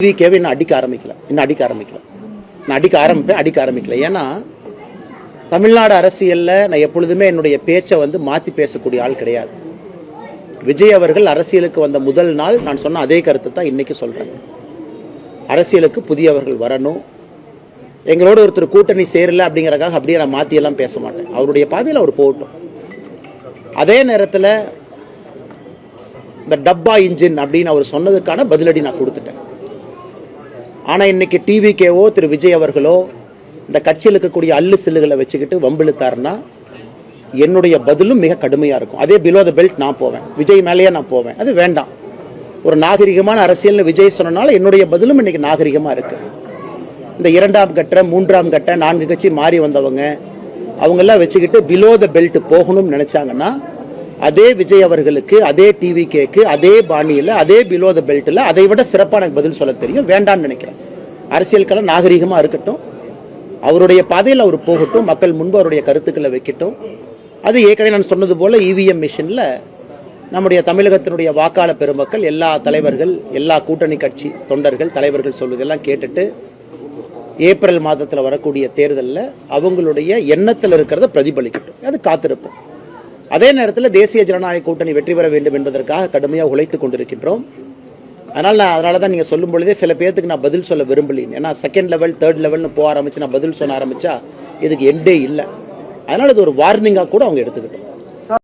டிவிகேவை இன்னும் அடிக்க ஆரம்பிக்கல. நான் அடிக்க ஆரம்பிக்கல. ஏன்னா தமிழ்நாடு அரசியல்ல நான் எப்பொழுதுமே என்னுடைய பேச்சை மாத்தி பேசக்கூடிய ஆள் கிடையாது. விஜய் அவர்கள் அரசியலுக்கு வந்த முதல் நாள் நான் சொன்ன அதே கருத்தை தான் இன்னைக்கு சொல்றேன். அரசியலுக்கு புதியவர்கள் வரணும், எங்களோட ஒருத்தர் கூட்டணி சேரல அப்படிங்கறதுக்காக அப்படியே நான் மாத்தியெல்லாம் பேச மாட்டேன். அவருடைய பாதையில் அவர் போகட்டும். அதே நேரத்தில் இந்த டப்பா இன்ஜின் அப்படின்னு அவர் சொன்னதுக்கான பதிலடி நான் கொடுத்துட்டேன். ஆனா இன்னைக்கு டிவிகேவோ திரு விஜய் அவர்களோ இந்த கட்சியில் இருக்கக்கூடிய அல்லு சில்லுகளை வச்சுக்கிட்டு வம்பிழுத்தாருன்னா என்னுடைய பதிலும் மிக கடுமையா இருக்கும். அதே பிலோ த பெல்ட் நான் போவேன், விஜய் மேலேயே நான் போவேன். அது வேண்டாம். ஒரு நாகரிகமான அரசியல் விஜய் சொன்னனால என்னுடைய பதிலும் இன்னைக்கு நாகரிகமா இருக்கு. இந்த 2ஆம் கட்ட 3ஆம் கட்ட 4 கட்சி மாறி வந்தவங்க அவங்கெல்லாம் வச்சுக்கிட்டு பிலோ த பெல்ட் போகணும்னு நினைச்சாங்கன்னா அதே விஜய் அவர்களுக்கு, அதே டிவிகேக்கு, அதே பாணியில், அதே பிலோ த பெல்ட்டில் அதை விட சிறப்பாக எனக்கு பதில் சொல்ல தெரியும். வேண்டான்னு நினைக்கிறேன். அரசியல்கெல்லாம் நாகரிகமாக இருக்கட்டும், அவருடைய பாதையில் அவர் போகட்டும், மக்கள் முன்பு அவருடைய கருத்துக்களை வைக்கட்டும். அது ஏற்கனவே நான் சொன்னது போல இவிஎம் மிஷினில் நம்முடைய தமிழகத்தினுடைய வாக்காளர் பெருமக்கள், எல்லா தலைவர்கள், எல்லா கூட்டணி கட்சி தொண்டர்கள், தலைவர்கள் சொல்வதெல்லாம் கேட்டுட்டு ஏப்ரல் மாதத்தில் வரக்கூடிய தேர்தலில் அவங்களுடைய எண்ணத்தில் இருக்கிறத பிரதிபலிக்கட்டும். அது காத்திருப்போம். அதே நேரத்தில் தேசிய ஜனநாயக கூட்டணி வெற்றி பெற வேண்டும் என்பதற்காக கடுமையாக உழைத்துக் கொண்டிருக்கின்றோம். அதனால தான் நீங்கள் சொல்லும் பொழுதே சில பேருக்கு நான் பதில் சொல்ல விரும்பலேன். ஏன்னா செகண்ட் லெவல், தேர்ட் லெவல்னு போக ஆரம்பிச்சு நான் பதில் சொல்ல ஆரம்பிச்சா இதுக்கு எண்டே இல்லை. அதனால இது ஒரு வார்னிங்காக கூட அவங்க எடுத்துக்கிட்டோம்.